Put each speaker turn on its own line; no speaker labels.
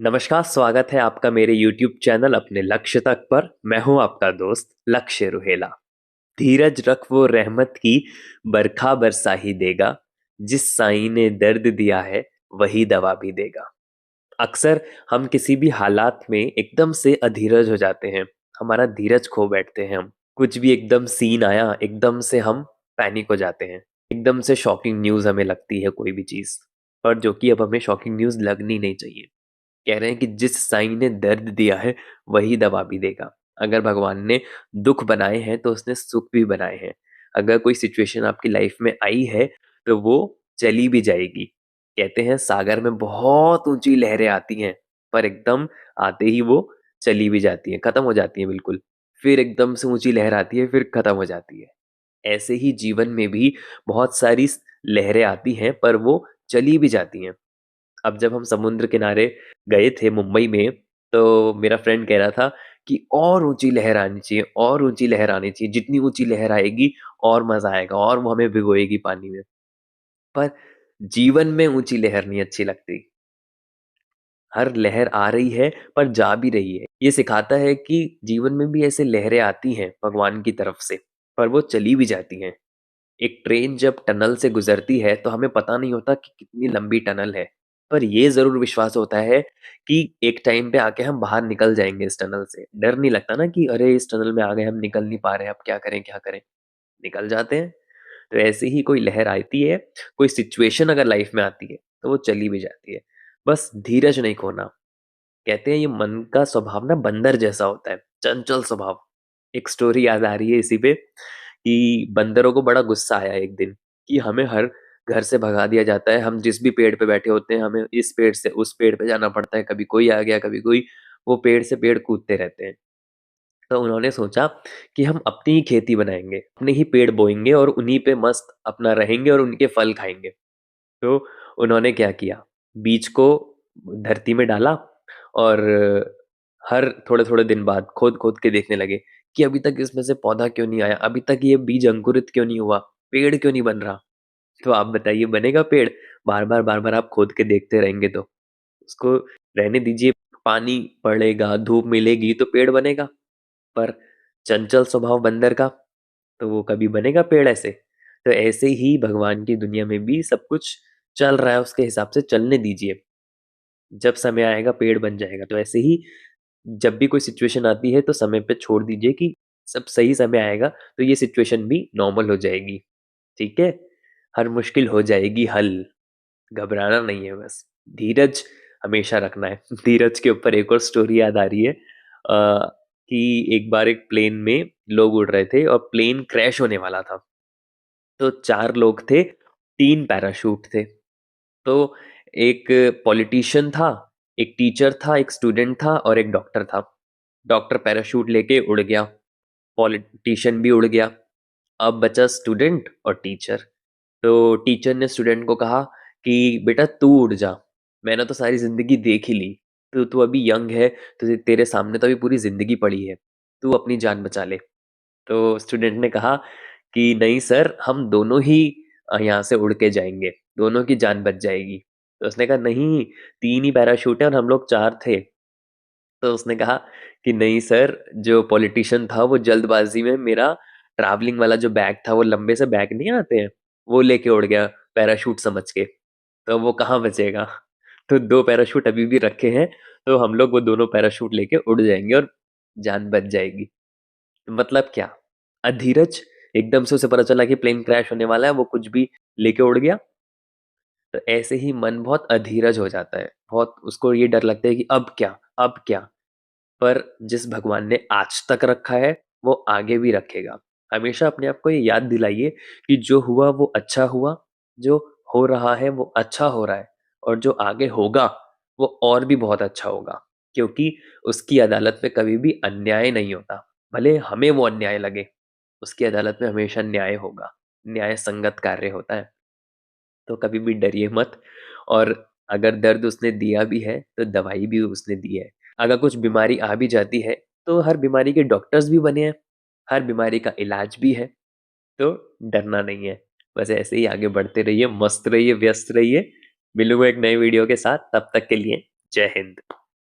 नमस्कार, स्वागत है आपका मेरे YouTube चैनल अपने लक्ष्य तक पर। मैं हूं आपका दोस्त लक्ष्य रुहेला। धीरज रख वो रहमत की बरखा बरसा ही देगा, जिस साईं ने दर्द दिया है वही दवा भी देगा। अक्सर हम किसी भी हालात में एकदम से अधीरज हो जाते हैं, हमारा धीरज खो बैठते हैं। हम कुछ भी एकदम सीन आया, एकदम से हम पैनिक हो जाते हैं। एकदम से शॉकिंग न्यूज़ हमें लगती है कोई भी चीज़, और जो कि अब हमें शॉकिंग न्यूज़ लगनी नहीं चाहिए। कह रहे हैं कि जिस साईं ने दर्द दिया है वही दवा भी देगा। अगर भगवान ने दुख बनाए हैं तो उसने सुख भी बनाए हैं। अगर कोई सिचुएशन आपकी लाइफ में आई है तो वो चली भी जाएगी। कहते हैं सागर में बहुत ऊंची लहरें आती हैं, पर एकदम आते ही वो चली भी जाती हैं, खत्म हो जाती हैं बिल्कुल। फिर एकदम से ऊंची लहर आती है, फिर खत्म हो जाती है। ऐसे ही जीवन में भी बहुत सारी लहरें आती हैं, पर वो चली भी जाती हैं। अब जब हम समुद्र किनारे गए थे मुंबई में, तो मेरा फ्रेंड कह रहा था कि और ऊंची लहर आनी चाहिए, और ऊंची लहर आनी चाहिए। जितनी ऊंची लहर आएगी और मजा आएगा, और वो हमें भिगोएगी पानी में। पर जीवन में ऊंची लहर नहीं अच्छी लगती। हर लहर आ रही है पर जा भी रही है। ये सिखाता है कि जीवन में भी ऐसे लहरें आती हैं भगवान की तरफ से, पर वो चली भी जाती हैं। एक ट्रेन जब टनल से गुजरती है तो हमें पता नहीं होता कि कितनी लंबी टनल है, पर ये जरूर विश्वास होता है कि एक टाइम पे आके हम बाहर निकल जाएंगे इस टनल से। डर नहीं लगता ना कि अरे इस टनल में आ गए, हम निकल नहीं पा रहे, अब क्या करें क्या करें। निकल जाते हैं। तो ऐसे ही कोई लहर आती है, कोई सिचुएशन अगर लाइफ में आती है तो वो चली भी जाती है। बस धीरज नहीं खोना। कहते हैं ये मन का स्वभाव ना बंदर जैसा होता है, चंचल स्वभाव। एक स्टोरी याद आ रही है इसी पे कि बंदरों को बड़ा गुस्सा आया एक दिन कि हमें हर घर से भगा दिया जाता है। हम जिस भी पेड़ पे बैठे होते हैं हमें इस पेड़ से उस पेड़ पे जाना पड़ता है। कभी कोई आ गया, कभी कोई। वो पेड़ से पेड़ कूदते रहते हैं। तो उन्होंने सोचा कि हम अपनी ही खेती बनाएंगे, अपने ही पेड़ बोएंगे और उन्हीं पे मस्त अपना रहेंगे और उनके फल खाएंगे। तो उन्होंने क्या किया, बीज को धरती में डाला और हर थोड़े थोड़े दिन बाद खोद खोद के देखने लगे कि अभी तक इसमें से पौधा क्यों नहीं आया, अभी तक ये बीज अंकुरित क्यों नहीं हुआ, पेड़ क्यों नहीं बन रहा। तो आप बताइए बनेगा पेड़? बार बार आप खोद के देखते रहेंगे तो उसको रहने दीजिए। पानी पड़ेगा, धूप मिलेगी तो पेड़ बनेगा। पर चंचल स्वभाव बंदर का, तो वो कभी बनेगा पेड़ ऐसे? तो ऐसे ही भगवान की दुनिया में भी सब कुछ चल रहा है, उसके हिसाब से चलने दीजिए। जब समय आएगा पेड़ बन जाएगा। तो ऐसे ही जब भी कोई सिचुएशन आती है तो समय पे छोड़ दीजिए कि सब सही समय आएगा तो ये सिचुएशन भी नॉर्मल हो जाएगी। ठीक है? हर मुश्किल हो जाएगी हल। घबराना नहीं है बस। धीरज हमेशा रखना है। धीरज के ऊपर एक और स्टोरी याद आ रही है कि एक बार एक प्लेन में लोग उड़ रहे थे और प्लेन क्रैश होने वाला था। तो 4 लोग थे, 3 पैराशूट थे। तो एक पॉलिटिशियन था, एक टीचर था, एक स्टूडेंट था और एक डॉक्टर था। डॉक्टर पैराशूट लेके उड़ गया, पॉलिटिशियन भी उड़ गया। अब बचा स्टूडेंट और टीचर। तो टीचर ने स्टूडेंट को कहा कि बेटा तू उड़ जा, मैंने तो सारी जिंदगी देख ही ली। तो तू अभी यंग है, तो तेरे सामने तो अभी पूरी जिंदगी पड़ी है, तू अपनी जान बचा ले। तो स्टूडेंट ने कहा कि नहीं सर, हम दोनों ही यहाँ से उड़ के जाएंगे, दोनों की जान बच जाएगी। तो उसने कहा नहीं, 3 ही पैराशूट है और हम लोग 4 थे। तो उसने कहा कि नहीं सर, जो पॉलिटिशियन था वो जल्दबाजी में मेरा ट्रैवलिंग वाला जो बैग था, वो लंबे से बैग नहीं आते हैं, वो लेके उड़ गया पैराशूट समझ के। तो वो कहाँ बचेगा। तो 2 पैराशूट अभी भी रखे हैं, तो हम लोग वो दोनों पैराशूट लेके उड़ जाएंगे और जान बच जाएगी। मतलब क्या? अधीरज। एकदम से उसे पता चला कि प्लेन क्रैश होने वाला है, वो कुछ भी लेके उड़ गया। तो ऐसे ही मन बहुत अधीरज हो जाता है, बहुत उसको ये डर लगता है कि अब क्या, अब क्या। पर जिस भगवान ने आज तक रखा है वो आगे भी रखेगा। हमेशा अपने आप को ये याद दिलाइए कि जो हुआ वो अच्छा हुआ, जो हो रहा है वो अच्छा हो रहा है, और जो आगे होगा वो और भी बहुत अच्छा होगा। क्योंकि उसकी अदालत में कभी भी अन्याय नहीं होता। भले हमें वो अन्याय लगे, उसकी अदालत में हमेशा न्याय होगा, न्याय संगत कार्य होता है। तो कभी भी डरिए मत। और अगर दर्द उसने दिया भी है तो दवाई भी उसने दी है। अगर कुछ बीमारी आ भी जाती है तो हर बीमारी के डॉक्टर्स भी बने हैं, हर बीमारी का इलाज भी है। तो डरना नहीं है। बस ऐसे ही आगे बढ़ते रहिए, मस्त रहिए, व्यस्त रहिए। मिलूंगा एक नए वीडियो के साथ, तब तक के लिए जय हिंद।